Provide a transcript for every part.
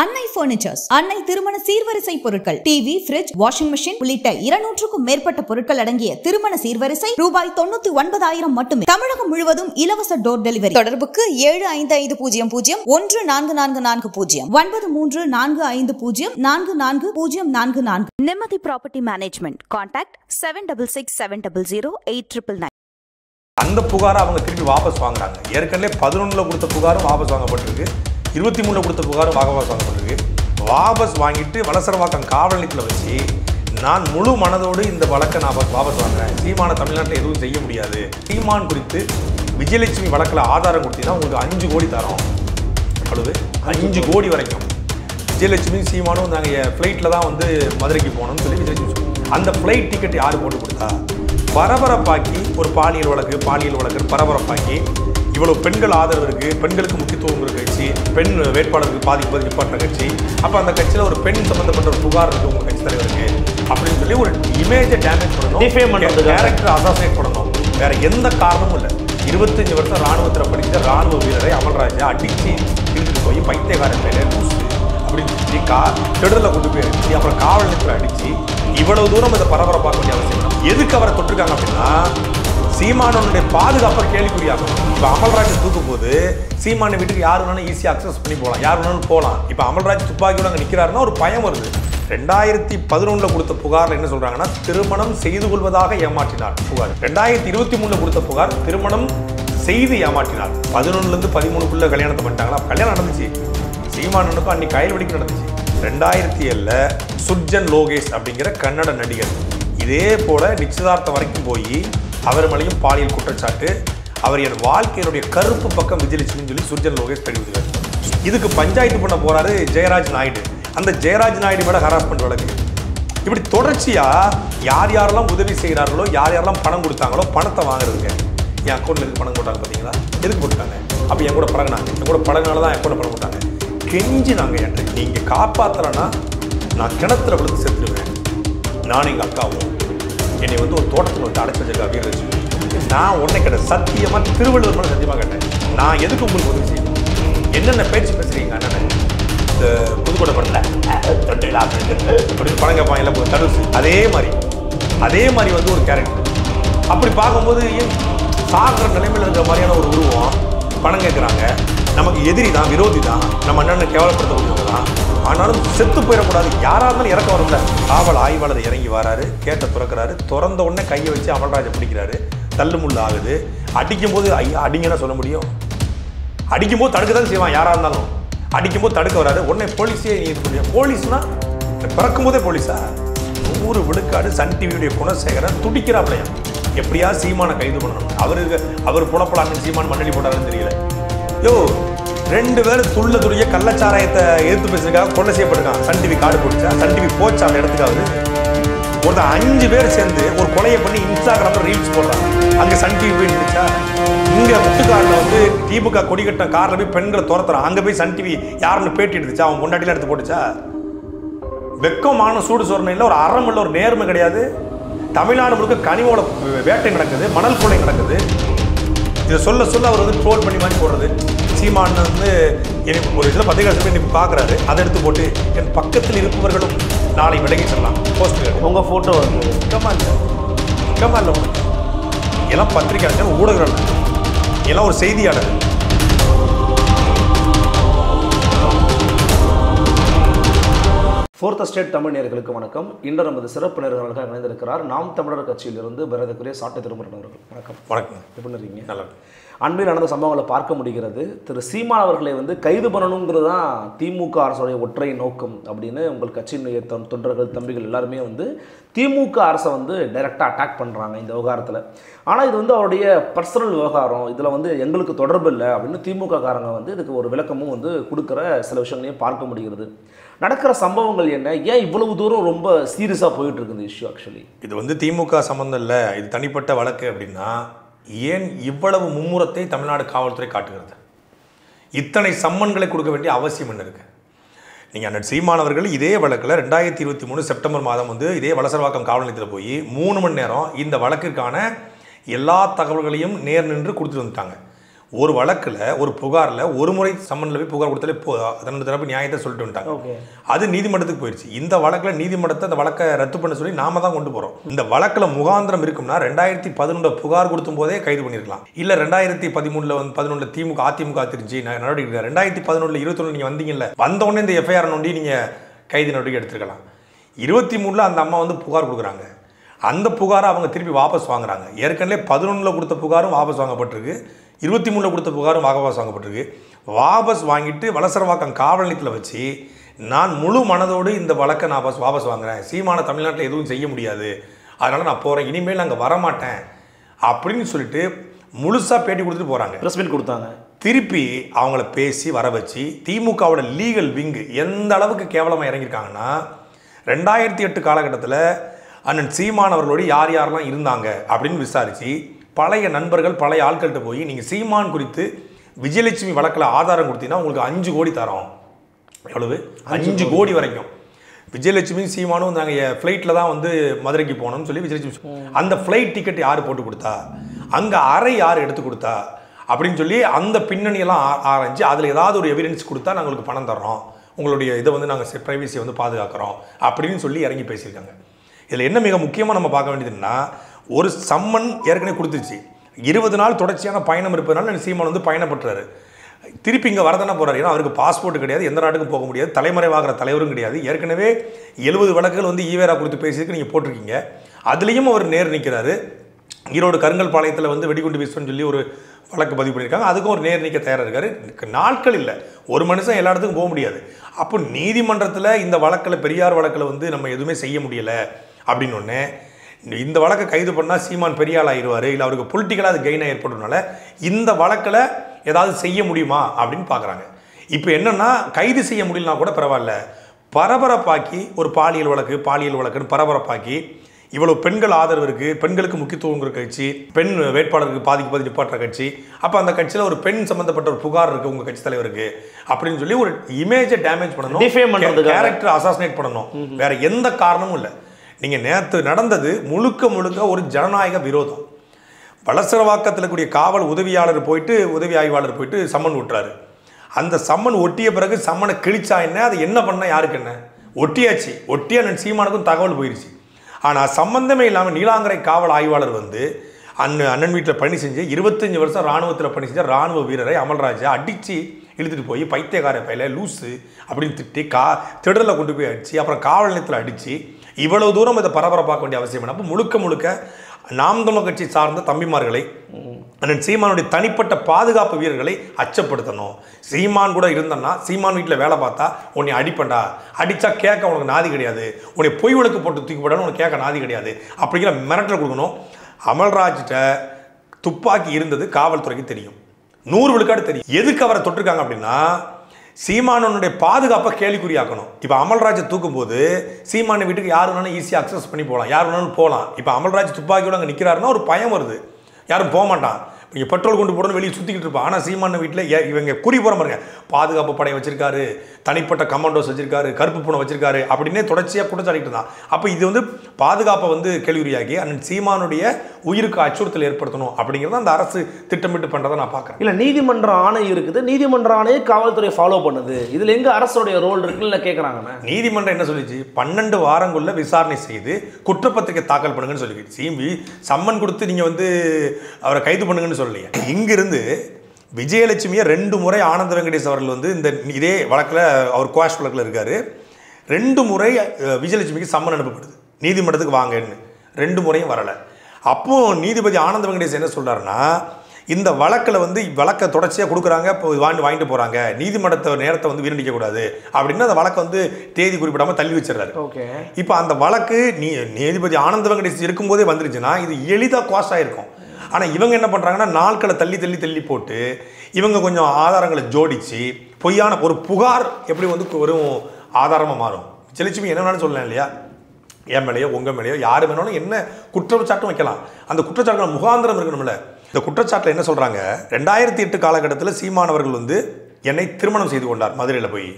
அன்னை பர்னிச்சர்ஸ், அன்னை திருமண சீர்வரிசை பொருட்கள், டிவி, ஃபிரிட்ஜ், வாஷிங் மெஷின் உள்ளிட்ட 200க்கும் மேற்பட்ட பொருட்கள் அடங்கிய திருமண சீர்வரிசை ரூபாய் 99,000 மட்டுமே. தமிழகம் முழுவதும் இலவச டோர் டெலிவரி. தொடர்புக்கு 7550144440 9345044044. நிம்மதி ப்ராப்பர்ட்டி மேனேஜ்மெண்ட். கான்டாக்ட் 7667008999. அந்த புகாரை அவங்க திருப்பி வாபஸ் வாங்குறாங்க. ஏற்கனவே 11ல் கொடுத்த புகாரும் வாபஸ் வாங்கப்பட்டிருக்கு, 23ல் கொடுத்த புகாரும் வாபஸ் வாங்கப்பட்டிருக்கு. வாபஸ் வாங்கிட்டு வலசரவாக்கம் காவல் நிலையத்தில் வச்சு நான் முழு மனதோடு இந்த வழக்கை நான் வாபஸ் வாங்குறேன், சீமான தமிழ்நாட்டில் எதுவும் செய்ய முடியாது, சீமான் குறித்து விஜயலட்சுமி வழக்கில் ஆதாரம் கொடுத்தீங்கன்னா உங்களுக்கு 5 கோடி தரோம். அவ்வளவு 5 கோடி வரைக்கும். விஜயலட்சுமி சீமானும் நாங்கள் ஃப்ளைட்டில் தான் வந்து மதுரைக்கு போகணும்னு சொல்லி விஜயலட்சுமி அந்த ஃப்ளைட் டிக்கெட் யார் போட்டு கொடுத்தா? பரபரப்பாக்கி ஒரு பாலியல் வழக்கு பரபரப்பாக்கி இவ்வளோ பெண்கள் ஆதரவு இருக்குது, பெண்களுக்கு முக்கியத்துவம் இருக்கிற கட்சி, பெண் வேட்பாளருக்கு பாதிப்பது நிப்பாட்டுற கட்சி, அப்போ அந்த கட்சியில் ஒரு பெண் சம்மந்தப்பட்ட ஒரு புகார் இருக்குது உங்கள் கட்சி தலைவருக்கு அப்படின்னு சொல்லி ஒரு இமேஜை டேமேஜ் பண்ணணும், கேரக்டர் அசாசினேட் பண்ணணும். வேற எந்த காரணமும் இல்லை. 25 வருஷம் ராணுவத்தில் படித்த ராணுவ வீரரை அமல்ராஜா அடித்து இழுத்துட்டு போய் பைத்தியக்காரன் மேலே லூசு அப்படின்னு சொல்லி திடலில் கொண்டு போய் அடிச்சு அப்புறம் காவல் நிலையத்தில் அடித்து இவ்வளவு தூரம் இதை பரபரப்பாக்க வேண்டிய அவசியம் இல்லை. எதுக்கு அவரை தொட்டிருக்காங்க அப்படின்னா சீமானனுடைய பாதுகாப்பை கேள்விக்குறியாகும். இப்போ அமல்ராஜ் தூக்கும் போது சீமான வீட்டுக்கு யார் வேணாலும் ஈஸியாக அக்சஸ் பண்ணி போகலாம், யார் வேணாலும் போகலாம். இப்போ அமல்ராஜ் துப்பாக்கியோட அங்கே நிற்கிறாருன்னா ஒரு பயம் வருது. 2011ல் கொடுத்த புகாரில் என்ன சொல்கிறாங்கன்னா திருமணம் செய்து கொள்வதாக ஏமாற்றினார் புகார். 2023ல் கொடுத்த புகார் திருமணம் செய்து ஏமாற்றினார். 11லேருந்து 13க்குள்ளே கல்யாணத்தை பண்ணிட்டாங்களா? கல்யாணம் நடந்துச்சு. சீமானனுக்கும் அன்னைக்கு கயல்வெடிக்கு நடந்துச்சு. 2007ல் சுர்ஜன் லோகேஷ் அப்படிங்கிற கன்னட நடிகர் இதே போல நிச்சயதார்த்தம் வரைக்கும் போய் அவர் மேலேயும் பாலியல் குற்றச்சாட்டு, அவர் என் வாழ்க்கையினுடைய கருப்பு பக்கம் விஜயலட்சுமின்னு சொல்லி சுர்ஜன் லோகேஷ் தெரிவித்தார். இதுக்கு பஞ்சாயத்து பண்ண போறாரு ஜெயராஜ் நாயுடு. அந்த ஜெயராஜ் நாயுடு மேல ஹராஸ்மெண்ட் வழக்கு. இப்படி தொடர்ச்சியா யார் யாரெல்லாம் உதவி செய்கிறார்களோ, யார் யாரெல்லாம் பணம் கொடுத்தாங்களோ பணத்தை வாங்குறதுங்க. என் அக்கௌண்ட்ல இருக்கு பணம் போட்டாங்க பார்த்தீங்களா? எதுக்கு போட்டாங்க? அப்போ என் கூட பழகினாங்க, என் கூட பழகினால தான் என் கூட பணம் போட்டாங்க. கெஞ்சி நாங்கள் என்கிட்ட நீங்கள் காப்பாற்றலைன்னா நான் கிணத்துல விழுந்து செத்துடுவேன். நானும் எங்கள் அக்காவும் என்னை வந்து ஒரு தோட்டத்தில் வந்து அடைச்சி வச்சிருக்கா வீரலட்சுமி. நான் உன்னை கேட்டேன், சத்தியமாக திருவள்ளுவர் மேலே சத்தியமாக கேட்டேன், நான் எதுக்கு உங்களுக்கு உதவி செய்யணும்? என்னென்ன பேச்சு பேசுகிறீங்க அண்ணன்? இந்த புதுக்கோட்டை பண்ணல அப்படின்னு பணம் கேட்பான் இல்லை தடுசு. அதே மாதிரி வந்து ஒரு கேரக்டர். அப்படி பார்க்கும்போது ஏன் சாகிற நிலைமையில் இருக்கிற மாதிரியான ஒரு உருவம். பணம் கேட்குறாங்க, நமக்கு எதிரி தான், விரோதி தான், நம்ம அண்ணனை கேவலப்படுத்தக்கூடியவங்க தான். ஆனாலும் செத்து போயிடக்கூடாது. யாராக இருந்தாலும் இறக்க வரும்ல. காவல் ஆய்வாளர் இறங்கி வராரு, கேட்ட திறக்கிறாரு, திறந்த உடனே கையை வச்சு அமல்ராஜை பிடிக்கிறாரு. தள்ளுமுள்ள ஆகுது. அடிக்கும்போது அடிங்கன்னா சொல்ல முடியும்? அடிக்கும்போது தடுக்க தான் செய்வான் யாராக இருந்தாலும். அடிக்கும்போது தடுக்க வராரு. உடனே போலீஸே நீ இது பண்ணி. போலீஸ்னா பிறக்கும் போதே போலீஸா? 100 விழுக்காடு சன் டிவியுடைய குணசேகரன் துடிக்கிறாப்லையா எப்படியா சீமான கைது பண்ணணும். அவர் புலப்பலான்னு சீமான் மண்ணடி போட்டாருன்னு தெரியல. யோ 2 பேர் துள்ள கள்ளச்சாராயத்தை எதிர்த்து பேசுறதுக்காக கொலை செய்யப்பட்டிருக்கான். சன் டிவி கார்டு போட்டுச்சா? சன் டிவி போச்சா அந்த இடத்துக்காவது? ஒரு 5 பேர் சேர்ந்து ஒரு கொலையை பண்ணி இன்ஸ்டாகிராமில் ரீல்ஸ் போடுறாங்க. அங்கே சன் டிவி போய் இருந்துச்சா? இங்கே முட்டுக்காரில் வந்து திமுக கொடி கட்ட காரில் போய் பெண்களை துரத்துறான். அங்கே போய் சன் டிவி யாருன்னு பேட்டி எடுத்துச்சா? அவன் முன்னாடிலாம் எடுத்து போட்டுச்சா? வெக்கமான சூடு சொரணை இல்லை, ஒரு அறம் இல்லை, ஒரு நேர்மை கிடையாது. தமிழ்நாடு முழுக்க கனிமோட வேட்டை நடக்குது, மணல் கொள்ளை நடக்குது. இதை சொல்ல அவர் வந்து ட்ரோல் பண்ணி மாதிரி போடுறது. சீமான் வந்து எனக்கு ஒரு இதில் பத்திரிகை இன்னைக்கு பார்க்குறாரு, அதை எடுத்து போட்டு என் பக்கத்தில் இருப்பவர்களும் நாளை விலகி செல்லலாம் போஸ்ட். உங்கள் ஃபோட்டோ வந்து முக்கியமாக இல்லை உனக்கு எல்லாம் பத்திரிகையாளர், ஊடகங்கள், எல்லாம் ஒரு செய்தியாளர். ஃபோர்த் ஸ்டேட் தமிழ் நேயர்களுக்கு வணக்கம். இன்று நமது சிறப்பு நேயர்களுக்காக இணைந்திருக்கிறார் நாம் தமிழர் கட்சியிலிருந்து மரியாதைக்குரிய சாட்டை திருமுருகன் அவர்கள். வணக்கம். எப்படி இருக்கீங்க? நல்லா. அன்பில் நடந்த சம்பவங்களை பார்க்க முடிகிறது. திரு சீமான் அவர்களை வந்து கைது பண்ணணுங்கிறது தான் திமுக அரசுடைய ஒற்றை நோக்கம் அப்படின்னு உங்கள் கட்சியினுடைய தொண்டர்கள் தம்பிகள் எல்லாருமே வந்து திமுக அரசை வந்து டைரெக்டாக அட்டாக் பண்ணுறாங்க இந்த விவகாரத்தில். ஆனால் இது வந்து அவருடைய பர்சனல் விவகாரம், இதில் வந்து எங்களுக்கு தொடர்பு இல்லை அப்படின்னு திமுக காரங்க வந்து இதுக்கு ஒரு விளக்கமும் வந்து கொடுக்குற சில விஷயங்களையும் பார்க்க முடிகிறது. நடக்கிற சம்பவங்கள் என்ன, ஏன் இவ்வளவு தூரம் ரொம்ப சீரியஸாக போயிட்டு இருக்கு இந்த இஷ்யூ? ஆக்சுவலி இது வந்து திமுக சம்பந்தம் இல்லை, இது தனிப்பட்ட வழக்கு அப்படின்னா ஏன் இவ்வளவு மும்முரத்தை தமிழ்நாடு காவல்துறை காட்டுகிறது? இத்தனை சம்மன்களை கொடுக்க வேண்டிய அவசியம் என்ன இருக்கு? நீங்கள் அண்ணன் சீமானவர்கள் இதே வழக்கில் 2023 செப்டம்பர் மாதம் வந்து இதே வலசரவாக்கம் காவல் நிலையத்தில் போய் 3 மணி நேரம் இந்த வழக்கிற்கான எல்லா தகவல்களையும் நேர் நின்று கொடுத்துட்டு வந்துட்டாங்க. ஒரு வழக்கில் ஒரு புகாரில் ஒரு முறை சம்மனில் போய் புகார் கொடுத்தாலே தன்னோட தரப்பு நியாயத்தை சொல்லிட்டு வந்துட்டாங்க. அது நீதிமன்றத்துக்கு போயிடுச்சு. இந்த வழக்கில் நீதிமன்றத்தை அந்த வழக்கை ரத்து பண்ண சொல்லி நாம தான் கொண்டு போகிறோம். இந்த வழக்கில் முகாந்திரம் இருக்கும்னா 2011 புகார் கொடுத்தும் போதே கைது பண்ணியிருக்கலாம். இல்லை 2013 திமுக அதிமுக திருச்சி நடவடிக்கை 2011 21 நீங்கள் வந்தீங்கல்ல, வந்தோடனே இந்த எஃப்ஐஆர் நோண்டி நீங்கள் கைது நடவடிக்கை எடுத்துருக்கலாம். 23 அந்த அம்மா வந்து புகார் கொடுக்குறாங்க. அந்த புகாரை அவங்க திருப்பி வாபஸ் வாங்குறாங்க. ஏற்கனவே 11 கொடுத்த புகாரும் வாபஸ் வாங்கப்பட்டிருக்கு, 23 கொடுத்த புகாரும் வாபஸ் வாங்கப்பட்டிருக்கு. வாபஸ் வாங்கிட்டு வலசரவாக்கம் காவல் நிலையத்தில் வச்சு நான் முழு மனதோடு இந்த வழக்கை நான் வாபஸ் வாங்குறேன், சீமான தமிழ்நாட்டில் எதுவும் செய்ய முடியாது, அதனால் நான் போகிறேன், இனிமேல் நாங்கள் வரமாட்டேன் அப்படின்னு சொல்லிட்டு முழுசாக பேட்டி கொடுத்துட்டு போகிறாங்க. ப்ரெஸ் மீட் கொடுத்தாங்க. திருப்பி அவங்கள பேசி வர வச்சு திமுகவோட லீகல் விங்கு எந்த அளவுக்கு கேவலமாக இறங்கியிருக்காங்கன்னா, 2008 காலகட்டத்தில் அண்ணன் சீமான் அவர்களோடு யார் யாரெல்லாம் இருந்தாங்க அப்படின்னு விசாரித்து பழைய நண்பர்கள் பழைய ஆட்கள்கிட்ட போய் நீங்கள் சீமான் குறித்து விஜயலட்சுமி வழக்கில் ஆதாரம் கொடுத்தீங்கன்னா உங்களுக்கு 5 கோடி தரோம். எவ்வளவு? 5 கோடி வரைக்கும். விஜயலட்சுமி சீமானும் நாங்கள் ஃப்ளைட்டில் தான் வந்து மதுரைக்கு போனோம்னு சொல்லி விஜயலட்சுமி அந்த ஃப்ளைட் டிக்கெட் யார் போட்டு கொடுத்தா, அங்கே அறை யார் எடுத்து கொடுத்தா அப்படின்னு சொல்லி அந்த பின்னணியெல்லாம் ஆராய்ச்சி அதில் ஏதாவது ஒரு எவிடன்ஸ் கொடுத்தா நாங்கள் உங்களுக்கு பணம் தர்றோம், உங்களுடைய இதை வந்து நாங்கள் ப்ரைவசியை வந்து பாதுகாக்கிறோம் அப்படின்னு சொல்லி இறங்கி பேசியிருக்காங்க. இதில் என்ன மிக முக்கியமாக நம்ம பார்க்க வேண்டியதுன்னா, ஒரு சம்மன் ஏற்கனவே கொடுத்துருச்சு, 20 நாள் தொடர்ச்சியான பயணம் இருப்பதனால சீமான் வந்து பயணப்பட்டுறாரு. திருப்பி இங்கே வரதானே போகிறார். ஏன்னா அவருக்கு பாஸ்போர்ட் கிடையாது, எந்த நாட்டுக்கும் போக முடியாது, தலைமறைவாகிற தலைவரும் கிடையாது. ஏற்கனவே 70 வழக்குகள் வந்து ஈவேரா கொடுத்து பேசியதுக்கு நீங்கள் போட்டிருக்கீங்க. அதுலேயும் அவர் நேர் நிற்கிறாரு. ஈரோடு கருங்கல் பாளையத்தில் வந்து வெடிகுண்டு வீசுன்னு சொல்லி ஒரு வழக்கு பதிவு பண்ணியிருக்காங்க, அதுக்கும் ஒரு நேர் நிற்க தயாராக இருக்காரு. நாட்கள் இல்லை, ஒரு மனுஷன் எல்லா இடத்துக்கும் போக முடியாது. அப்போ நீதிமன்றத்தில் இந்த வழக்கில் பெரியார் வழக்கில் வந்து நம்ம எதுவுமே செய்ய முடியலை அப்படின்னு ஒன்று, இந்த வழக்கை கைது பண்ணால் சீமான் பெரிய ஆள் ஆயிடுவார், இல்லை அவருக்கு பொலிட்டிக்கலாக அது கெயினாக ஏற்படுறதுனால இந்த வழக்கில் ஏதாவது செய்ய முடியுமா அப்படின்னு பார்க்குறாங்க. இப்போ என்னென்னா, கைது செய்ய முடியலனா கூட பரவாயில்ல, பரபரப்பாக்கி ஒரு பாலியல் வழக்குன்னு பரபரப்பாக்கி இவ்வளோ பெண்கள் ஆதரவு இருக்குது, பெண்களுக்கு முக்கியத்துவங்கிற கட்சி, பெண் வேட்பாளருக்கு பாதிக்கு நிப்பாட்டுற கட்சி, அப்போ அந்த கட்சியில் ஒரு பெண் சம்மந்தப்பட்ட ஒரு புகார் இருக்குது உங்கள் கட்சி தலைவருக்கு அப்படின்னு சொல்லி ஒரு இமேஜை டேமேஜ் பண்ணணும், கேரக்டர் அசாசினேட் பண்ணணும். வேற எந்த காரணமும் இல்லை. நீங்கள் நேற்று நடந்தது முழுக்க ஒரு ஜனநாயக விரோதம். வலசரவாக்கத்தில் கூடிய காவல் உதவி ஆய்வாளர் போயிட்டு சம்மன் விட்டுறாரு. அந்த சம்மன் ஒட்டிய பிறகு சம்மனை கிழிச்சா என்ன, அதை என்ன பண்ணால் யாருக்கு என்ன, ஒட்டியாச்சு. ஒட்டியா நான் சீமானுக்கும் தகவல் போயிடுச்சு. ஆனால் சம்பந்தமே இல்லாமல் நீலாங்கரை காவல் ஆய்வாளர் வந்து அண்ணன் வீட்டில் பணி செஞ்சு 25 வருஷம் இராணுவத்தில் பணி செஞ்ச இராணுவ வீரரை அமல்ராஜை அடித்து இழுத்துட்டு போய் பைத்தியக்கார பையில லூஸு அப்படின்னு திட்டி திடலில் கொண்டு போய் அடித்து அப்புறம் காவல் நிலையத்தில் அடித்து இவ்வளவு தூரம் இதை பரபரப்பாக்க வேண்டிய அவசியம் என்ன? அப்போ முழுக்க நாம் தமிழர் கட்சி சார்ந்த தம்பிமார்களை அண்ணன் சீமானுடைய தனிப்பட்ட பாதுகாப்பு வீரர்களை அச்சப்படுத்தணும். சீமான் கூட இருந்தன்னா, சீமான் வீட்டில் வேலை பார்த்தா உன்னை அடிப்பண்டா, அடித்தா கேட்க உனக்கு நாதி கிடையாது, உன்னை பொய் வழக்கு போட்டு தூக்கி போடணும், உனக்கு கேட்க நாதி கிடையாது அப்படிங்கிற மிரட்டல் கொடுக்கணும். அமல்ராஜ்கிட்ட துப்பாக்கி இருந்தது காவல்துறைக்கு தெரியும், 100 விழுக்காடு தெரியும். எதுக்கு அவரை தொட்டிருக்காங்க அப்படின்னா, சீமானனுடைய பாதுகாப்பை கேள்விக்குறியாக்கணும். இப்போ அமல்ராஜை தூக்கும்போது சீமான வீட்டுக்கு யார் வேணாலும் ஈஸியாக அக்சஸ் பண்ணி போகலாம், யார் வேணாலும் போகலாம். இப்போ அமல்ராஜ் துப்பாக்கியோடு அங்கே நிற்கிறாருன்னா ஒரு பயம் வருது, யாரும் போக மாட்டான். இங்கே பெட்ரோல் கொண்டு போடணும் வெளியே சுற்றிக்கிட்டு இருப்பான். ஆனால் சீமான வீட்டில் இவங்க குறி போகிற பாருங்க, பாதுகாப்பு படையை வச்சிருக்காரு, தனிப்பட்ட கமாண்டோஸ் வச்சிருக்காரு, கருப்பு பூனை வச்சிருக்காரு அப்படின்னே தொடர்ச்சியாக குற்றச்சாட்டிட்டு இருந்தான். அப்போ இது வந்து பாதுகாப்பை வந்து கேள்விக்குறியாக்கி அண்ணன் சீமானுடைய உயிருக்கு அச்சுறுத்தல் ஏற்படுத்தணும் அப்படிங்கிறத அந்த அரசு திட்டமிட்டு பண்ணுறதை நான் பார்க்குறேன். இல்லை, நீதிமன்ற ஆணை இருக்குது, நீதிமன்ற ஆணையை காவல்துறை ஃபாலோ பண்ணுது, இதில் எங்கே அரசுடைய ரோல் இருக்குன்னு கேட்குறாங்க. நீதிமன்றம் என்ன சொல்லிச்சு? 12 வாரங்குள்ள விசாரணை செய்து குற்றப்பத்திரிகை தாக்கல் பண்ணுங்கன்னு சொல்லிக்கிட்டு சிஎம்பி சம்மன் கொடுத்து நீங்கள் வந்து அவரை கைது பண்ணுங்கன்னு சொல்லலையே. இங்கிருந்து விஜயலட்சுமியை 2 முறை ஆனந்த வெங்கடேஷ் அவர்கள் வந்து இந்த இதே வழக்கில் அவர் குவாஷ் வழக்கில் இருக்கார். 2 முறை விஜயலட்சுமிக்கு சம்மன் அனுப்பப்படுது, நீதிமன்றத்துக்கு வாங்கன்னு. 2 முறையும் வரலை. அப்போது நீதிபதி ஆனந்த வெங்கடேஷ் என்ன சொல்கிறாருன்னா, இந்த வழக்கில் வந்து வழக்கை தொடர்ச்சியாக கொடுக்குறாங்க, இப்போ வாங்கிட்டு போகிறாங்க, நீதிமன்றத்தை நேரத்தை வந்து வீணடிக்கக்கூடாது அப்படின்னு அந்த வழக்கை வந்து தேதி குறிப்பிடாமல் தள்ளி வச்சிடறாரு. ஓகே, இப்போ அந்த வழக்கு நீதிபதி ஆனந்த வெங்கடேஷ் இருக்கும்போதே வந்துருச்சுன்னா இது எளிதாக குவாஷ் ஆகிருக்கும். ஆனால் இவங்க என்ன பண்ணுறாங்கன்னா, நாட்களை தள்ளி போட்டு இவங்க கொஞ்சம் ஆதாரங்களை ஜோடித்து பொய்யான ஒரு புகார் எப்படி வந்து வெறும் ஆதாரமாக மாறும். விஜயலட்சுமி என்ன வேணாலும் சொல்லலாம் இல்லையா, என் மேலேயோ உங்கள் மேலேயோ யார் வேணாலும் என்ன குற்றச்சாட்டும் வைக்கலாம். அந்த குற்றச்சாட்டு முகாந்திரம் இருக்கணும்ல. இந்த குற்றச்சாட்டில் என்ன சொல்கிறாங்க, 2008 காலகட்டத்தில் சீமானவர்கள் வந்து என்னை திருமணம் செய்து கொண்டார் மதுரையில் போய்.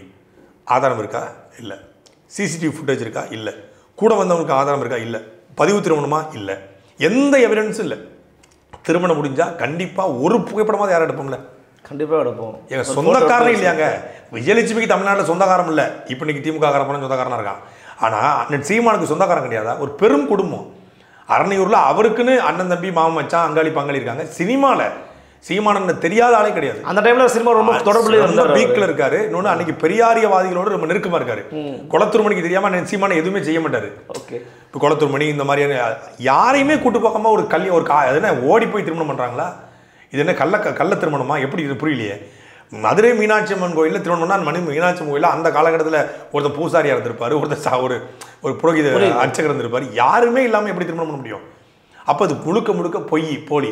ஆதாரம் இருக்கா? இல்லை. சிசிடிவி ஃபுட்டேஜ் இருக்கா? இல்லை. கூட வந்தவங்களுக்கு ஆதாரம் இருக்கா? இல்லை. பதிவு திருமணமா? இல்லை. எந்த எவிடன்ஸும் இல்லை. திருமணம் முடிஞ்சா கண்டிப்பாக ஒரு புகைப்படமாக யாரும் எடுப்போம்ல? கண்டிப்பாக எடுப்போம். எங்கள் சொந்தக்காரனே இல்லையாங்க. விஜயலட்சுமிக்கு தமிழ்நாட்டில் சொந்தக்காரம் இல்லை. இப்போ இன்னைக்கு திமுக காரப்படம் சொந்தக்காரனாக இருக்கான். ஆனால் அண்ணன் சீமானுக்கு சொந்தக்காரன் கிடையாதா? ஒரு பெரும் குடும்பம். அரணையூரில் அவருக்குன்னு அண்ணன் தம்பி மாமன் மச்சான் அங்காளி பங்காளி இருக்காங்க. சினிமாவில் சீமானன் தெரியாத ஆளே கிடையாது. அந்த டைம்ல சினிமா ரொம்ப தொடர்புல வீக்கில் இருக்காரு. இன்னொன்று அன்னைக்கு பெரியாரியவாதிகளோடு ரொம்ப நெருக்கமாக இருக்காரு. குளத்தூர் மணிக்கு தெரியாமல் சீமான எதுவுமே செய்ய மாட்டாரு. ஓகே, இப்போ குளத்தூர் மணி இந்த மாதிரியான யாரையுமே கூட்டு பார்க்காம ஒரு அது என்ன ஓடி போய் திருமணம் பண்ணுறாங்களா? இது என்ன கள்ள திருமணமா? எப்படி இது புரியலையே. மதுரை மீனாட்சி அம்மன் கோயிலில் திருமணம்னா மீனாட்சி அம்மன் கோயிலில் அந்த காலகட்டத்தில் ஒருத்தர் பூசாரியாக இருந்திருப்பார், ஒருத்தர் ஒரு புரோகித அர்ச்சகர் இருந்திருப்பார். யாருமே இல்லாமல் எப்படி திருமணம் பண்ண முடியும்? அப்போ அது முழுக்க பொய் போலி.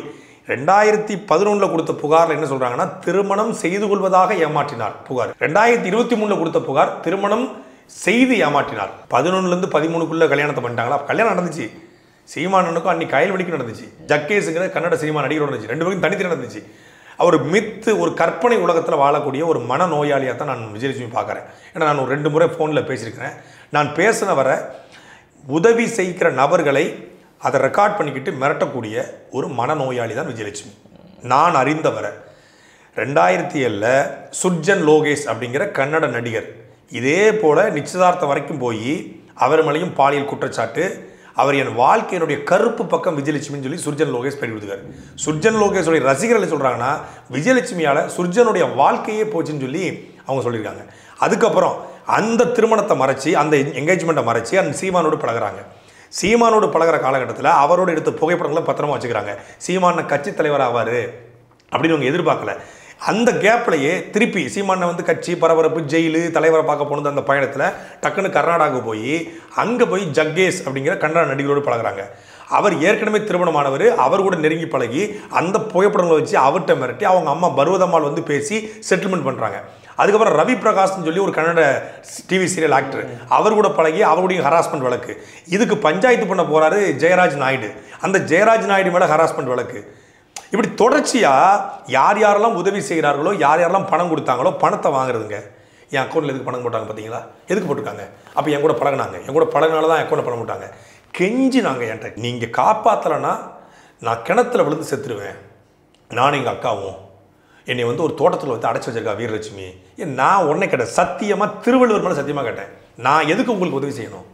2011 கொடுத்த புகாரில் என்ன சொல்கிறாங்கன்னா, திருமணம் செய்து கொள்வதாக ஏமாற்றினார் புகார். 2023 கொடுத்த புகார் திருமணம் செய்து ஏமாற்றினார். 11லேருந்து 13க்குள்ளே கல்யாணத்தை பண்ணிட்டாங்களா? கல்யாணம் நடந்துச்சு. சீமானனுக்கும் அன்னைக்கு கயல்வெளிக்கும் நடந்துச்சு. ஜக்கேஸுங்கிற கன்னட சினிமா நடிகரோட நடந்துச்சு. 2 பேருக்கும் தனித்தனி நடந்துச்சு. அவர் மித்து ஒரு கற்பனை உலகத்தில் வாழக்கூடிய ஒரு மனநோயாளியாக தான் நான் விஜயலட்சுமி பார்க்குறேன். ஏன்னா நான் ஒரு 2 முறை ஃபோனில் பேசியிருக்கிறேன். நான் பேசின வர உதவி செய்கிற நபர்களை அதை ரெக்கார்ட் பண்ணிக்கிட்டு மிரட்டக்கூடிய ஒரு மனநோயாளி தான் விஜயலட்சுமி. நான் அறிந்த வர 2007 சுர்ஜன் லோகேஷ் அப்படிங்கிற கன்னட நடிகர் இதே போல் நிச்சயதார்த்தம் வரைக்கும் போய் அவர் மேலேயும் பாலியல் குற்றச்சாட்டு, அவர் என் வாழ்க்கையினுடைய கருப்பு பக்கம் விஜயலட்சுமின்னு சொல்லி சுர்ஜன் லோகேஷ் பேர் கொடுத்துருக்காரு. சுர்ஜன் லோகேஷோடைய ரசிகர்கள் சொல்கிறாங்கன்னா, விஜயலட்சுமியால் சுர்ஜனுடைய வாழ்க்கையே போச்சுன்னு சொல்லி அவங்க சொல்லியிருக்காங்க. அதுக்கப்புறம் அந்த திருமணத்தை மறைச்சி, அந்த என்கேஜ்மெண்ட்டை மறைச்சி அந்த சீமானோடு பழகிறாங்க. சீமானோடு பழகிற காலகட்டத்தில் அவரோடு எடுத்த புகைப்படங்களை பத்திரமா வச்சுக்கிறாங்க. சீமான கட்சி தலைவர் ஆவார் அப்படின்னு அவங்க எதிர்பார்க்கல. அந்த கேப்லையே திருப்பி சீமானை கட்சி பரபரப்பு ஜெயிலு தலைவரை பார்க்க போனது அந்த பயணத்தில் டக்குன்னு கர்நாடகாவுக்கு போய் அங்கே போய் ஜக்கேஷ் அப்படிங்கிற கன்னட நடிகரோடு பழகிறாங்க. அவர் ஏற்கனவே திருமணமானவர். அவர் கூட நெருங்கி பழகி அந்த புகைப்படங்களை வச்சு அவர்கிட்ட மிரட்டி அவங்க அம்மா பர்வதம்மாள் பேசி செட்டில்மெண்ட் பண்ணுறாங்க. அதுக்கப்புறம் ரவி பிரகாஷ்னு சொல்லி ஒரு கன்னட டிவி சீரியல் ஆக்டர், அவர் கூட பழகி அவருடைய ஹராஸ்மெண்ட் வழக்கு. இதுக்கு பஞ்சாயத்து பண்ண போகிறாரு ஜெயராஜ் நாயுடு. அந்த ஜெயராஜ் நாயுடு மேலே ஹராஸ்மெண்ட் வழக்கு. இப்படி தொடர்ச்சியாக யாரெல்லாம் உதவி செய்கிறார்களோ, யாரெல்லாம் பணம் கொடுத்தாங்களோ பணத்தை வாங்குறதுங்க. என் அக்கௌண்ட்டில் எதுக்கு பணம் போட்டாங்க பார்த்தீங்களா? எதுக்கு போட்டிருக்காங்க? அப்போ என் கூட பழகினாங்க. என் கூட பழகினால தான் அக்கௌண்ட்டில் பணம் போட்டாங்க. கெஞ்சி நாங்கள் என்கிட்ட நீங்கள் காப்பாற்றலைன்னா நான் கிணத்துல விழுந்து செத்துருவேன். நானும் எங்கள் அக்காவும் என்னை ஒரு தோட்டத்தில் அடைச்சி வச்சிருக்கா வீரலட்சுமி. நான் உடனே கேட்டேன், சத்தியமாக திருவள்ளுவர் மேலே சத்தியமாக கேட்டேன், நான் எதுக்கு உங்களுக்கு உதவி செய்யணும்?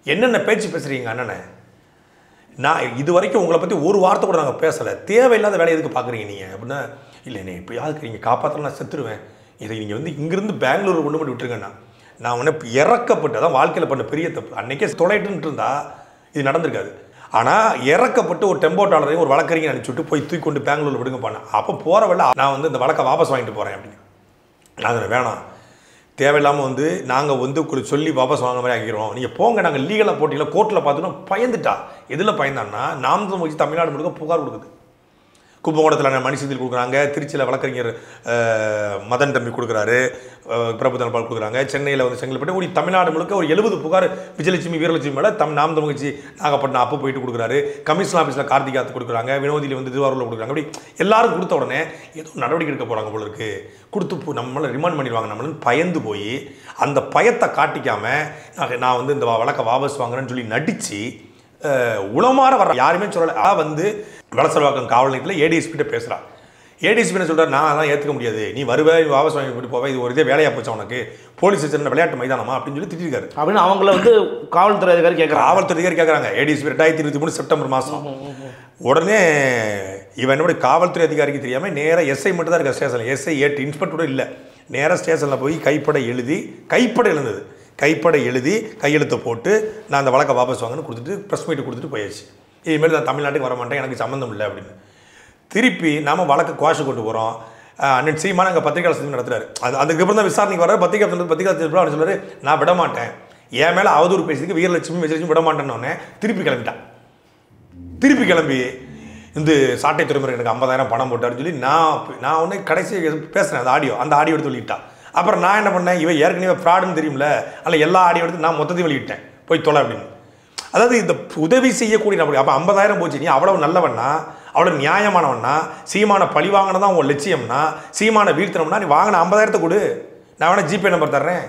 என்னென்ன பேச்சு பேசுகிறீங்க அண்ணனை? நான் இது வரைக்கும் உங்களை பற்றி ஒரு வார்த்தை கூட நாங்கள் பேசலை. தேவையில்லாத வேலையை எதுக்கு பார்க்குறீங்க நீங்கள் அப்படின்னா, இல்லை நீ இப்போ யாருக்கு நீங்கள் காப்பாற்றலாம், நான் செத்துருவேன். இதை நீங்கள் இங்கேருந்து பெங்களூர் கொண்டு போய் விட்டுருங்கண்ணா. நான் உடனே இறக்கப்பட்டு தான் வாழ்க்கையில் பண்ண பெரிய தப்பு. அன்றைக்கே தொலைட்டுன்ட்டு இருந்தால் இது நடந்திருக்காது. ஆனால் இறக்கப்பட்டு ஒரு டெம்போட்டாளரையும் ஒரு வழக்கறிஞர் அனுப்பிச்சுட்டு போய் தூக்கி கொண்டு பெங்களூரில் விடுங்க போனேன். அப்போ போகிற வேலை நான் இந்த வழக்கை வாபஸ் வாங்கிட்டு போகிறேன் அப்படின்னு. நாங்கள் வேணாம், தேவையில்லாமல் நாங்கள் சொல்லி வாபஸ் வாங்க மாதிரி ஆகிக்கிறோம், நீங்கள் போங்க, நாங்கள் லீகலாக போட்டியில் கோர்ட்டில் பார்த்தோன்னா பயந்துட்டா. எதில் பயந்தான்னா, நாம் வச்சு தமிழ்நாடு முழுக்க புகார் கொடுக்குது. கும்பகோணத்தில் மணிசெந்தில் கொடுக்குறாங்க, திருச்சியில் வழக்கறிஞர் மதன் தம்பி கொடுக்குறாரு, பிரபுதன் பால் கொடுக்குறாங்க, சென்னையில் செங்கல்பட்டு ஒரு தமிழ்நாடு முழுக்க ஒரு 70 புகார் விஜயலட்சுமி வீரலட்சுமி மேலே நாம் தமிழ் கட்சி நாகப்பட்டினம் அப்போ போயிட்டு கொடுக்குறாரு. கமிஷன் ஆஃபீஸில் கார்த்திகாத்து கொடுக்குறாங்க, வினோதியில் திருவாரூரில் கொடுக்குறாங்க. அப்படி எல்லாரும் கொடுத்த உடனே ஏதோ நடவடிக்கை எடுக்க போகிறாங்க போல இருக்கு, கொடுத்து நம்மளை ரிமாண்ட் பண்ணிடுவாங்க நம்மளுன்னு பயந்து போய் அந்த பயத்தை காட்டிக்காமல் நான் இந்த வழக்கை வாபஸ் வாங்குறேன்னு சொல்லி நடித்து உளமாற வர யாருமே சொல்லலை. வலசரவாக்கம் காவல் நிலையத்தில் ஏடிஎஸ்பிட்ட பேசுகிறான். ஏடிஎஸ்பி என்ன சொல்கிறார், நான் அதெல்லாம் ஏற்றுக்க முடியாது, நீ வருவே வாபஸ் வாங்கி போட்டு போவேன், இது ஒரு இதே வேலையாக போச்சு உனக்கு, போலீஸ் ஸ்டேஷன் விளையாட்டு மைதானமா அப்படின்னு சொல்லி திட்டிருக்காரு. அப்படின்னு அவங்கள காவல்துறை அதிகாரி கேட்குறாங்க. காவல்துறை அதிகாரி கேட்குறாங்க. ஏடிஎஸ்பி 2023 செப்டம்பர் மாதம். உடனே இவன் என்னுடைய காவல்துறை அதிகாரிக்கு தெரியாமல் நேராக எஸ்ஐ மட்டும் தான் இருக்கா ஸ்டேஷனில், எஸ்ஐ 8 இன்ஸ்பெக்டரோட இல்லை. நேராக ஸ்டேஷனில் போய் கைப்படை எழுந்தது கைப்படை எழுதி கையெழுத்தை போட்டு நான் அந்த வழக்கை வாபஸ் வாங்கன்னு கொடுத்துட்டு ப்ரெஸ் மீட்டு கொடுத்துட்டு போயாச்சு. இதுமாரி நான் தமிழ்நாட்டுக்கு வர மாட்டேன், எனக்கு சம்மந்தம் இல்லை அப்படின்னு. திருப்பி நாம் வழக்கு குவாஷு கொண்டு போகிறோம். அண்ணன் சீமான அங்கே பத்திரிகை சந்திப்பு நடத்துறாரு. அதுக்கப்புறம் தான் விசாரணைக்கு வர பத்திரிகை சந்திப்பு அப்படின்னு சொல்லுவார், நான் விட மாட்டேன், என் மேலே அவதூறு பேசியதுக்கு வீரலட்சுமி விஜயலட்சுமி விட மாட்டேன்னொன்னே திருப்பி கிளம்பி இந்த சாட்டை துறைமுறை எனக்கு 50,000 பணம் போட்டாருன்னு சொல்லி நான் ஒன்று கடைசி பேசுகிறேன். அந்த ஆடியோ எடுத்து வெளியிட்டான். அப்புறம் நான் என்ன பண்ணேன், இவன் ஏற்கனவே ஃப்ராடுன்னு தெரியும்ல, அதில் எல்லா ஆடியோ எடுத்து நான் மொத்தத்தையும் வெளியிட்டேன், போய் தொலை அப்படின்னு. அதாவது இந்த உதவி செய்யக்கூடிய நபர். அப்போ 50,000 போச்சு, நீ அவ்வளவு நல்லவன்னா, அவ்வளோ நியாயமானவன்னா, சீமான பழி வாங்கினதான் உன் லட்சியம்னா, சீமான வீழ்த்தணும்னா நீ வாங்கின 50,000 கொடு, நான் வேணா ஜிபே நம்பர் தர்றேன்.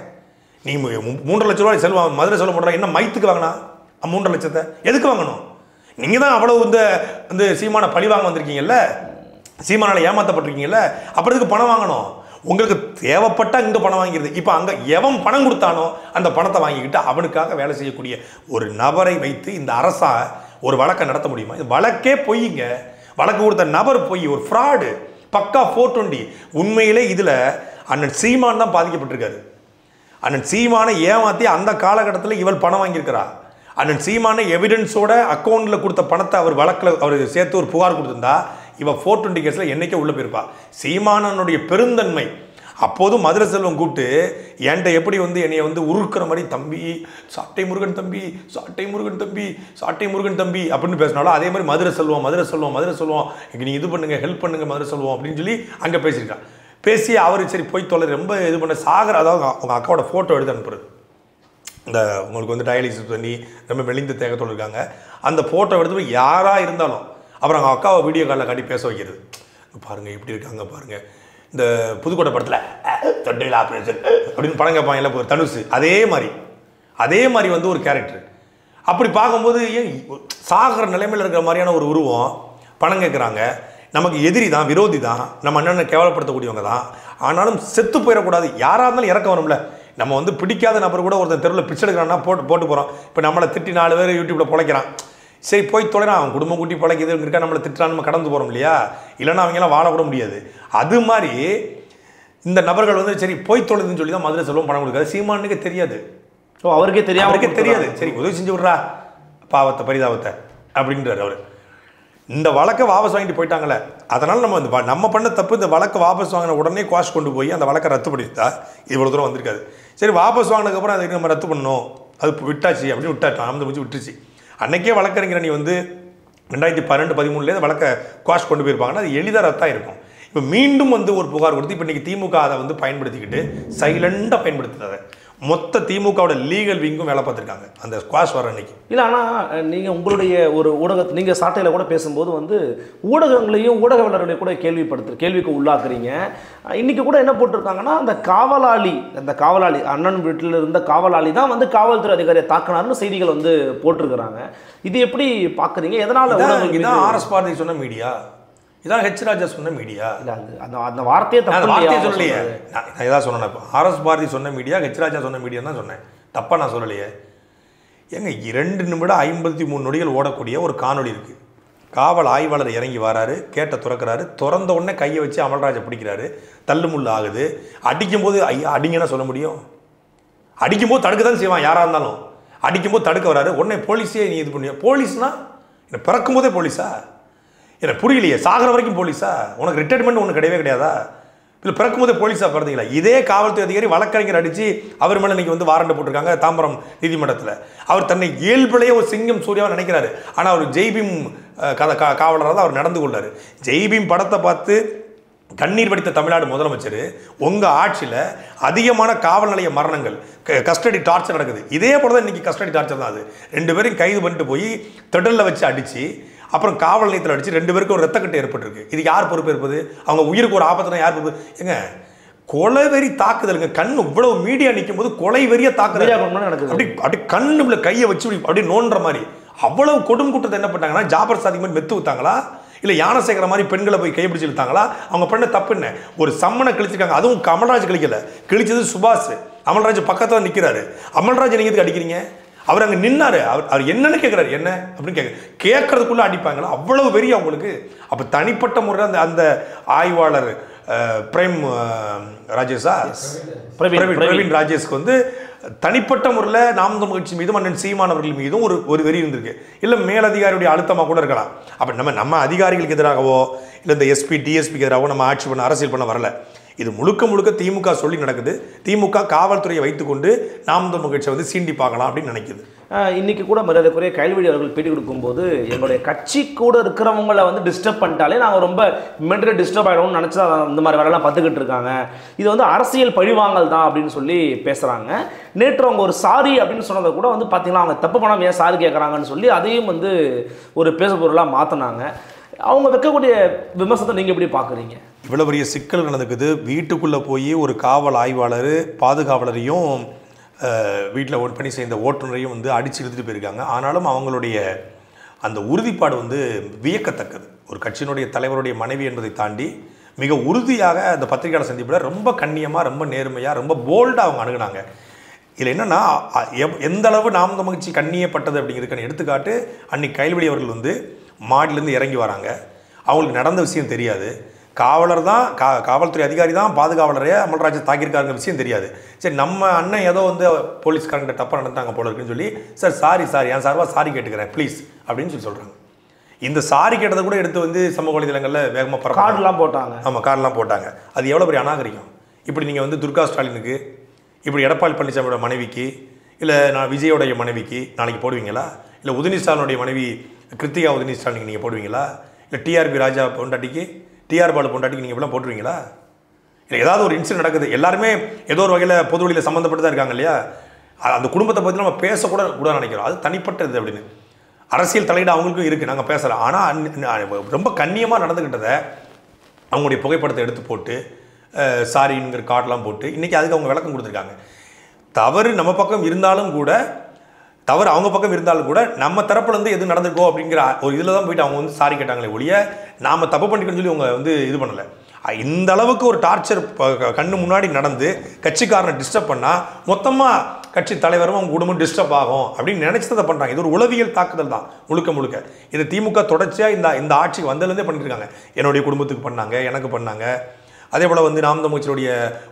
நீ 3.5 லட்ச ரூபாய் மதுரை செல்வம் போடுற, என்ன மைத்துக்கு வாங்கினா 3.5 லட்சத்தை எதுக்கு வாங்கணும்? நீங்கள் தான் அவ்வளோ இந்த சீமானை பழி வாங்க வந்திருக்கீங்கல்ல, சீமானால் ஏமாற்றப்பட்டிருக்கீங்கல்ல, அப்புறத்துக்கு பணம் வாங்கணும். உங்களுக்கு தேவைப்பட்டால் இங்கே பணம் வாங்கிடுது. இப்போ அங்கே எவன் பணம் கொடுத்தானோ அந்த பணத்தை வாங்கிக்கிட்டு அவனுக்காக வேலை செய்யக்கூடிய ஒரு நபரை வைத்து இந்த அரசா ஒரு வழக்கை நடத்த முடியுமா? இது வழக்கே பொய்யுங்க. வழக்கு கொடுத்த நபர் பொய், ஒரு ஃப்ராடு, பக்கா 420. உண்மையிலே இதில் அண்ணன் சீமான் தான் பாதிக்கப்பட்டிருக்காரு. அண்ணன் சீமானை ஏமாற்றி அந்த காலகட்டத்தில் இவள் பணம் வாங்கியிருக்கிறா. அண்ணன் சீமான எவிடன்ஸோட அக்கௌண்ட்டில் கொடுத்த பணத்தை அவர் வழக்கில் அவர் சேர்த்து ஒரு புகார் கொடுத்திருந்தா இவன் 420 கேஸில் என்னைக்கே உள்ளே போயிருப்பா. சீமானனுடைய பெருந்தன்மை அப்போதும் மதுரை செல்வம் கூப்பிட்டு என்கிட்ட எப்படி என்னைய உருக்குற மாதிரி, தம்பி சாட்டை முருகன் தம்பி, சாட்டை முருகன் தம்பி, சாட்டை முருகன் தம்பி அப்படின்னு பேசினாலும் அதே மாதிரி மதுரை செல்வம், மதுரை செல்வம், மதுரை செல்வம், நீங்கள் இது பண்ணுங்க, ஹெல்ப் பண்ணுங்க மதுரை செல்வம் அப்படின்னு சொல்லி அங்கே பேசியிருக்கான். பேசி அவர் சரி போய் தொலை ரொம்ப இது பண்ண சாகர், அதாவது அவங்க அக்காவோட ஃபோட்டோ எடுத்து அனுப்புறது. இந்த உங்களுக்கு டயாலிசிஸ் பண்ணி ரொம்ப மெலிந்த தேகத்தோடு இருக்காங்க, அந்த ஃபோட்டோ எடுத்து போய் யாராக இருந்தாலும் அப்புறம் அவங்க அக்காவை வீடியோ காலில் காட்டி பேச வைக்கிறது. பாருங்கள் இப்படி இருக்காங்க பாருங்கள், இந்த புதுக்கோட்டை படத்தில் தொண்டையில் ஆப்ரேஷன் அப்படின்னு படம் கேட்பாங்கல்ல தனுசு, அதே மாதிரி ஒரு கேரக்டர். அப்படி பார்க்கும்போது ஏன் சாகர நிலைமையில் இருக்கிற மாதிரியான ஒரு உருவம், பணம் கேட்குறாங்க, நமக்கு எதிரி தான், விரோதி தான், நம்ம அண்ணனை கேவலப்படுத்தக்கூடியவங்க தான், ஆனாலும் செத்து போயிடக்கூடாது. யாராக இருந்தாலும் இறக்க வரும்ல. நம்ம பிடிக்காத நபர் கூட ஒருத்தர் தெருவில் பிச்சை எடுக்கிறான்னா போட்டு போகிறோம். இப்போ நம்மளை திட்டி 4 பேர் யூடியூப்பில் பிழைக்கிறான், சரி போய் தொலைறான், அவன் குடும்பம் கூட்டி பிழைக்குது இருக்கா, நம்மளை திட்டுறான், நம்ம கடந்து போகிறோம் இல்லையா? இல்லைன்னா அவங்களாம் வாழக்கூட முடியாது. அது மாதிரி இந்த நபர்கள் சரி போய் தொலைதுன்னு சொல்லி தான் மதுரை செல்வம் பணம் கொடுக்காது. சீமானுக்கு தெரியாது, அவருக்கே தெரியாது. சரி உதவி செஞ்சு விட்றா பாவத்தை பரிதாபத்தை அப்படின்றார் அவர். இந்த வழக்கை வாபஸ் வாங்கிட்டு போயிட்டாங்களே, அதனால் நம்ம பண்ண தப்பு. இந்த வழக்கை வாபஸ் வாங்கின உடனே குவாஷ் கொண்டு போய் அந்த வழக்கை ரத்து பண்ணிட்டா இவ்வளோ தூரம் வந்திருக்காது. சரி வாபஸ் வாங்கினதுக்கப்புறம் அதுக்கு நம்ம ரத்து பண்ணணும், அது விட்டாச்சு அப்படின்னு விட்டாட்டோம், அந்த முடிச்சு விட்டுருச்சு. அன்றைக்கே வழக்கறிஞர் நீ 2012-13 வழக்கை குவாஷ் கொண்டு போயிருப்பாங்கன்னா அது எளிதாக ரத்தாக இருக்கும். இப்போ மீண்டும் ஒரு புகார் கொடுத்து இப்போ இன்றைக்கி திமுக அதை பயன்படுத்திக்கிட்டு சைலண்டாக பயன்படுத்துறதை மொத்த திமுகவோட லீகல் விங்கும் வேலை பார்த்துருக்காங்க அந்த ஸ்குவாஷ் வர அன்னைக்கு. இல்லை, ஆனால் நீங்கள் உங்களுடைய ஒரு ஊடகத்தை நீங்கள் சாட்டையில் கூட பேசும்போது ஊடகங்களையும் ஊடகவியலர்களையும் கூட கேள்விக்கு உள்ளாக்குறீங்க. இன்றைக்கி கூட என்ன போட்டிருக்காங்கன்னா, அந்த காவலாளி அண்ணன் வீட்டில் இருந்த காவலாளி தான் காவல்துறை அதிகாரியை தாக்கினார்னு செய்திகள் போட்டிருக்கிறாங்க. இது எப்படி பார்க்குறீங்க? எதனால் இதான் ஆர்எஸ் பாரதி சொன்ன மீடியா, இதான் ஹெச் ராஜா சொன்ன மீடியா? அந்த வார்த்தையை சொல்லலையே, நான் இதான் சொன்னேன். இப்போ ஆர்எஸ் பாரதி சொன்ன மீடியா, ஹெச் ராஜா சொன்ன மீடியா தான் சொன்னேன், தப்பாக நான் சொல்லலையே. ஏங்க 2 நிமிடம் 53 நொடிகள் ஓடக்கூடிய ஒரு காணொலி இருக்குது. காவல் ஆய்வாளர் இறங்கி வராரு, கேட்டை திறக்கிறாரு, திறந்த உடனே கையை வச்சு அமல்ராஜை பிடிக்கிறாரு, தள்ளுமுள்ளு ஆகுது. அடிக்கும்போது அடிங்கன்னா சொல்ல முடியும்? அடிக்கும்போது தடுக்க தான் செய்வான் யாராக இருந்தாலும். அடிக்கும்போது தடுக்க வராரு, உடனே போலீஸே நீ இது பண்ணி, போலீஸ்னா என்ன பிறக்கும் போதே போலீஸா? எனக்கு புரியலையே, சாகிற வரைக்கும் போலீஸா? உனக்கு ரிட்டையர்மெண்ட் ஒன்று கிடையவே கிடையாதா? இல்லை பிறக்கும் போதே போலீஸாக பிறந்தீங்களா? இதே காவல்துறை அதிகாரி வழக்கறிஞர் அடித்து அவர் மேலே இன்றைக்கி வாரண்ட் போட்டிருக்காங்க தாம்பரம் நீதிமன்றத்தில். அவர் தன்னை இயல்பிலேயே ஒரு சிங்கம் சூர்யாவாக நினைக்கிறாரு, ஆனால் அவர் ஜெய்பீம் காவலராக தான் அவர் நடந்து கொண்டார். ஜெய்பீம் படத்தை பார்த்து கண்ணீர் வடித்த தமிழ்நாடு முதலமைச்சர் உங்கள் ஆட்சியில் அதிகமான காவல் நிலைய மரணங்கள், கஸ்டடி டார்ச்சர் நடக்குது. இதே போல தான் இன்றைக்கி கஸ்டடி டார்ச்சர் தான். அது 2 பேரையும் கைது பண்ணிட்டு போய் திடலில் வச்சு அடித்து அப்புறம் காவல் நிலையத்தில் அடித்து 2 பேருக்கும் ஒரு ரத்தக்கட்டு ஏற்பட்டிருக்கு. இதுக்கு யார் பொறுப்பு இருப்பது? அவங்க உயிருக்கு ஒரு ஆபத்துனா யார் பொறுப்பு? ஏங்க கொலைவெறி தாக்குதலுங்க, கண் இவ்வளவு மீடியா நிற்கும் போது கொலைவெறிய தாக்குதல் நடக்குது. அப்படி கண்ணுல கையை வச்சு அப்படி நோன்ற மாதிரி அவ்வளவு கொடும் கூட்டத்தை என்ன பண்ணாங்கன்னா, ஜாபர் சாதிக் மாதிரி மெத்து ஊத்தாங்களா, இல்லை யானை சேகர மாதிரி பெண்களை போய் கைப்பிடிச்சு இழுத்தாங்களா? அவங்க பண்ண தப்பு என்ன? ஒரு சம்மனை கிழிச்சிருக்காங்க, அதுவும் அமல்ராஜ் கிழிக்கல, கிழிச்சது சுபாஷ். அமல்ராஜ் பக்கத்தில் நிற்கிறாரு, அமல்ராஜ் நீங்க எதுக்கு அடிக்கிறீங்க? அவர் அங்கே நின்னாரு, அவர் என்னன்னு கேட்குறாரு, என்ன அப்படின்னு கேட்கறதுக்குள்ள அடிப்பாங்களா? அவ்வளவு வெறி அவங்களுக்கு. அப்போ தனிப்பட்ட முறையில் அந்த ஆய்வாளர் பிரவீன் ராஜேஷ்க்கு தனிப்பட்ட முறையில் நாம் தமிழ் கட்சி மீதும் அண்ணன் சீமான் அவர்கள் மீதும் ஒரு வெறி இருந்திருக்கு. இல்லை மேலதிகாரியுடைய அழுத்தமாக கூட இருக்கலாம். அப்போ நம்ம அதிகாரிகளுக்கு எதிராகவோ இல்லை இந்த எஸ்பி டிஎஸ்பிக்கு எதிராகவோ நம்ம ஆட்சி பண்ண அரசியல் பண்ண வரல. இது முழுக்க திமுக சொல்லி நடக்குது. திமுக காவல்துறையை வைத்துக்கொண்டு நாம் தமிழ் கட்சியை சீண்டி பார்க்கலாம் அப்படின்னு நினைக்குது. இன்றைக்கி கூட மரியாதைக்குரிய கைல்வெளி அவர்கள் பேட்டி கொடுக்கும்போது, எங்களுடைய கட்சி கூட இருக்கிறவங்கள டிஸ்டர்ப் பண்ணிட்டாலே நாங்கள் ரொம்ப மென்டலி டிஸ்டர்ப் ஆகிடும்னு நினச்சி தான் இந்த மாதிரி வேலைலாம் பார்த்துக்கிட்டு இருக்காங்க. இது அரசியல் பழிவாங்கல் தான் அப்படின்னு சொல்லி பேசுகிறாங்க. நேற்று அவங்க ஒரு சாரி அப்படின்னு சொன்னதை கூட பார்த்தீங்கன்னா, அவங்க தப்பு பண்ணாமல் ஏன் சாரி கேட்குறாங்கன்னு சொல்லி அதையும் ஒரு பேச பொருளாக மாற்றினாங்க. அவங்க வைக்கக்கூடிய விமர்சனத்தை நீங்கள் எப்படி பார்க்குறீங்க? இவ்வளோ பெரிய சிக்கல் நடந்துக்குது. வீட்டுக்குள்ளே போய் ஒரு காவல் ஆய்வாளர் பாதுகாவலரையும் வீட்டில் பணி செய்த ஓட்டுநரையும் அடித்து இழுத்துட்டு போயிருக்காங்க. ஆனாலும் அவங்களுடைய அந்த உறுதிப்பாடு வந்து வியக்கத்தக்கது. ஒரு கட்சியினுடைய தலைவருடைய மனைவி என்பதை தாண்டி மிக உறுதியாக அந்த பத்திரிகையாளர் சந்திப்பில் ரொம்ப கண்ணியமாக, ரொம்ப நேர்மையாக, ரொம்ப போல்டாக அவங்க அணுகுனாங்க. இதில் என்னென்னா எந்த அளவு நாம் தமிழ்ச்சி கண்ணியப்பட்டது அப்படிங்கிறதுக்கான எடுத்துக்காட்டு அன்னைக்கு கைல்வெளி அவர்கள் வந்து மாடிலேருந்து இறங்கி வராங்க. அவங்களுக்கு நடந்த விஷயம் தெரியாது. காவலர் தான் காவல்துறை அதிகாரி தான் பாதுகாவலரே அமல்ராஜை தாக்கியிருக்காருங்கிற விஷயம் தெரியாது. சரி, நம்ம அண்ணன் ஏதோ வந்து போலீஸ்காரங்கிட்ட தப்பாக நடந்தாங்க போல இருக்குன்னு சொல்லி, சார் சாரி என் சார்பாக சாரி கேட்டுக்கிறேன் ப்ளீஸ் அப்படின்னு சொல்லி சொல்கிறாங்க. இந்த சாரி கேட்டதை கூட எடுத்து வந்து சமூக வலைதளங்களில் வேகமாக கார்டெலாம் போட்டாங்க. ஆமாம், கார்டெலாம் போட்டாங்க. அது எவ்வளோ பெரிய அநாகரிகம். இப்படி நீங்கள் வந்து துர்கா ஸ்டாலினுக்கு, இப்படி எடப்பாடி பழனிசாமியோட மனைவிக்கு, இல்லை நான் விஜயோடைய மனைவிக்கு நாளைக்கு போடுவீங்களா? இல்லை உதயநிதி ஸ்டாலினுடைய மனைவி கிருத்திகா உதயநிதி ஸ்டாலினுக்கு நீங்கள் போடுவீங்களா? இல்லை டிஆர்பி ராஜா பொண்டாட்டிக்கு, டிஆர் பாலு பொண்டாட்டிக்கு நீங்கள் இப்படிலாம் போட்டுருவீங்களா? இல்லை ஏதாவது ஒரு இன்சிடென்ட் நடக்குது, எல்லாருமே ஏதோ ஒரு வகையில் பொது வழியில் சம்மந்தப்பட்டு தான் இருக்காங்க இல்லையா? அந்த குடும்பத்தை பற்றி நம்ம பேசக்கூட நினைக்கிறோம். அது தனிப்பட்டது அப்படின்னு. அரசியல் தலையீடு அவங்களுக்கும் இருக்குது, நாங்கள் பேசலாம். ஆனால் ரொம்ப கண்ணியமாக நடந்துக்கிட்டதை அவங்களுடைய புகைப்படத்தை எடுத்து போட்டு சாரிங்கிற கார்டெலாம் போட்டு இன்றைக்கி அதுக்கு அவங்க விளக்கம் கொடுத்துருக்காங்க. தவறு நம்ம பக்கம் இருந்தாலும் கூட, தவறு அவங்க பக்கம் இருந்தாலும் கூட, நம்ம தரப்புலேருந்து எது நடந்துக்கோ அப்படிங்கிற ஒரு இதில் தான் போயிட்டு அவங்க வந்து சாரி கேட்டாங்களே ஒழிய நாம் தப்பு பண்ணிக்கணும்னு சொல்லி அவங்க வந்து இது பண்ணலை. இந்த அளவுக்கு ஒரு டார்ச்சர் கண்ணு முன்னாடி நடந்து கட்சிக்காரனை டிஸ்டர்ப் பண்ணால் மொத்தமாக கட்சி தலைவரும் அவங்க குடும்பம் டிஸ்டர்ப் ஆகும் அப்படின்னு நினைச்சதை பண்ணுறாங்க. இது ஒரு உளவியல் தாக்குதல் தான் முழுக்க. இது திமுக தொடர்ச்சியாக இந்த ஆட்சிக்கு வந்ததுலேருந்தே பண்ணிட்டுருக்காங்க. என்னுடைய குடும்பத்துக்கு பண்ணாங்க, எனக்கு பண்ணாங்க. அதே போல் வந்து நாம் தமிழ்ச்சியுடைய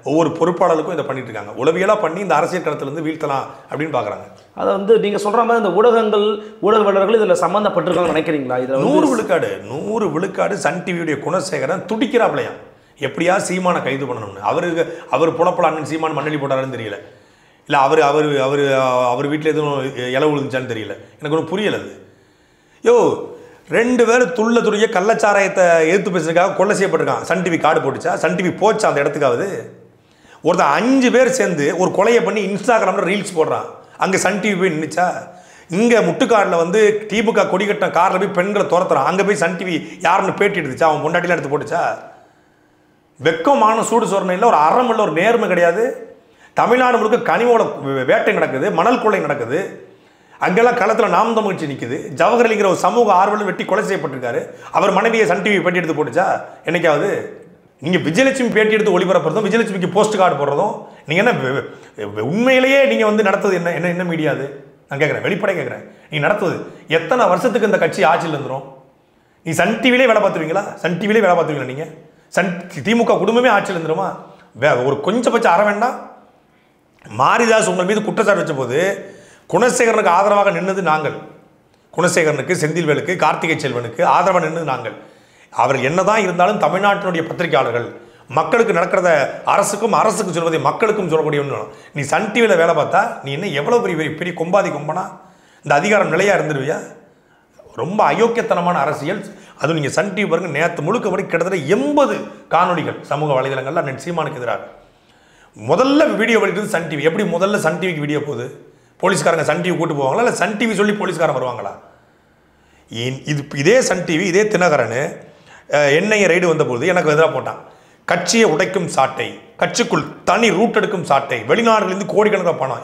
ஒவ்வொரு பொறுப்பாளருக்கும் இதை பண்ணிட்டு இருக்காங்க. உளவியலாக பண்ணி இந்த அரசியல் களத்திலேருந்து வீழ்த்தலாம் அப்படின்னு பார்க்குறாங்க. அதை வந்து நீங்கள் சொல்கிற மாதிரி இந்த ஊடகவாளர்கள் இதில் சம்மந்தப்பட்டிருக்காங்கன்னு நினைக்கிறீங்களா? இதில் 100 விழுக்காடு சன் டிவியுடைய குணசேகரன் துடிக்கிறாப்லையாம், எப்படியா சீமானை கைது பண்ணணும்னு. அவர் புலப்பல அண்ணன் சீமான் மண்ணெளி போட்டாருன்னு தெரியல, இல்லை அவர் வீட்டில் எதுவும் இலை விழுந்துச்சான்னு தெரியல. எனக்கு ஒன்றும் புரியலை அது. 2 பேர் துள்ள கள்ளச்சாராயத்தை எதிர்த்து பேசுறதுக்காக கொலை செய்யப்பட்டிருக்கான். சன் டிவி கார்டு போட்டுச்சா? சன் டிவி போச்சா அந்த இடத்துக்காவது? ஒருத்தர் 5 பேர் சேர்ந்து ஒரு கொலையை பண்ணி இன்ஸ்டாகிராமில் ரீல்ஸ் போடுறான். அங்கே சன் டிவி போய் நின்றுச்சா? இங்கே முட்டுக்காடில் வந்து திமுக கொடி கட்டின காரில் போய் பெண்களை துரத்துறான். அங்கே போய் சன் டிவி யாருன்னு பேட்டி எடுத்துச்சா? அவன் பொண்டாட்டிலாம் எடுத்து போட்டுச்சா? வெக்கமான சூடு சொரணை இல்லை, ஒரு அறம் இல்லை, ஒரு நேர்மை கிடையாது. தமிழ்நாடு முழுக்க கனிமோட வேட்டை நடக்குது, மணல் கொள்ளை நடக்குது. அங்கெல்லாம் களத்தில் நாம் தமிழ்ச்சி நிற்குது. ஜவஹர்லிங்கிற ஒரு சமூக ஆர்வலர் வெட்டி கொலை செய்யப்பட்டிருக்காரு. அவர் மனைவியை சன் டிவி பேட்டி எடுத்து போட்டுச்சா என்னைக்காவது? நீங்கள் விஜயலட்சுமி பேட்டி எடுத்து ஒளிபரப்புறதும், விஜயலட்சுமிக்கு போஸ்ட் கார்டு போடுறதும், நீங்கள் என்ன உண்மையிலேயே நீங்கள் வந்து நடத்துவது என்ன மீடியா அது? நான் கேட்குறேன், வெளிப்படை கேட்குறேன். நீங்கள் நடத்துவது எத்தனை வருஷத்துக்கு இந்த கட்சி ஆட்சியில் இருந்துரும்? நீ சன் டிவிலே வேலை பார்த்துருவீங்களா? சன் டிவிலே வேலை பார்த்துருவீங்களா? நீங்கள் திமுக குடும்பமே ஆட்சியில் இருந்துருமா? ஒரு கொஞ்சபட்சம் அற வேண்டாம். மாரிதாஸ் உங்கள் மீது குற்றச்சாட்டு வச்ச போது குணசேகரனுக்கு ஆதரவாக நின்னது நாங்கள். குணசேகரனுக்கு, செந்தில்வேலுக்கு, கார்த்திகை செல்வனுக்கு ஆதரவாக நின்னது நாங்கள். அவர் என்னதான் இருந்தாலும் தமிழ்நாட்டினுடைய பத்திரிகையாளர்கள் மக்களுக்கு நடக்கிறத அரசுக்கு சொல்வதை மக்களுக்கும் சொல்லக்கூடிய. நீ சன் டிவியில் வேலை பார்த்தா நீ என்ன எவ்வளோ பெரிய கொம்பனா? இந்த அதிகாரம் நிலையாக இருந்துருவியா? ரொம்ப அயோக்கியத்தனமான அரசியல். அதுவும் நீங்கள் சன் டிவி பாருங்க, நேற்று முழுக்க வரைக்கும் கிட்டத்தட்ட 80 காணொலிகள் சமூக வலைதளங்களில் அண்ணன் சீமானுக்கு எதிராக. முதல்ல வீடியோ வெளியிட்டது சன் டிவி. எப்படி முதல்ல சன் டிவிக்கு வீடியோ போகுது? போலீஸ்காரங்க சன் டிவி கூட்டு போவாங்களா, இல்லை சன் டிவி சொல்லி போலீஸ்காரங்க வருவாங்களா? இதே சன் டிவி, இதே தினகரன் என்ஐஏ ரைடு வந்தபோது எனக்கு எதிராக போட்டான். கட்சியை உடைக்கும் சாட்டை, கட்சிக்குள் தனி ரூட் எடுக்கும் சாட்டை, வெளிநாடுலேருந்து கோடிக்கணக்கான பணம்.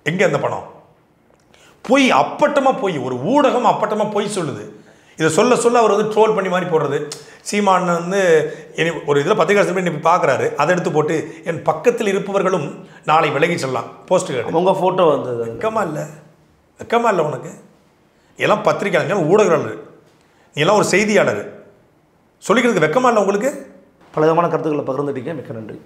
எங்கே அந்த பணம்? போய் அப்பட்டமாக போய் ஒரு ஊடகம் அப்பட்டமாக போய் சொல்லுது. இதை சொல்ல அவர் வந்து ட்ரோல் பண்ணி மாதிரி போடுறது. சீமான் வந்து ஒரு இதில் பத்திரிகை இன்னைக்கு பார்க்குறாரு, அதை எடுத்து போட்டு என் பக்கத்தில் இருப்பவர்களும் நாளை விலகி செல்லலாம் போஸ்ட்டு கேட்டு உங்கள் ஃபோட்டோ வந்தது. வெக்கமா இல்லை உனக்கு? எல்லாம் பத்திரிகையாளர், ஊடகங்கள், நீ எல்லாம் ஒரு செய்தியாளர், சொல்லிக்கிறதுக்கு வெக்கமா இல்லை உங்களுக்கு? பல விதமான கருத்துக்களை பகிர்ந்துட்டீங்க. மிக்க நன்றி.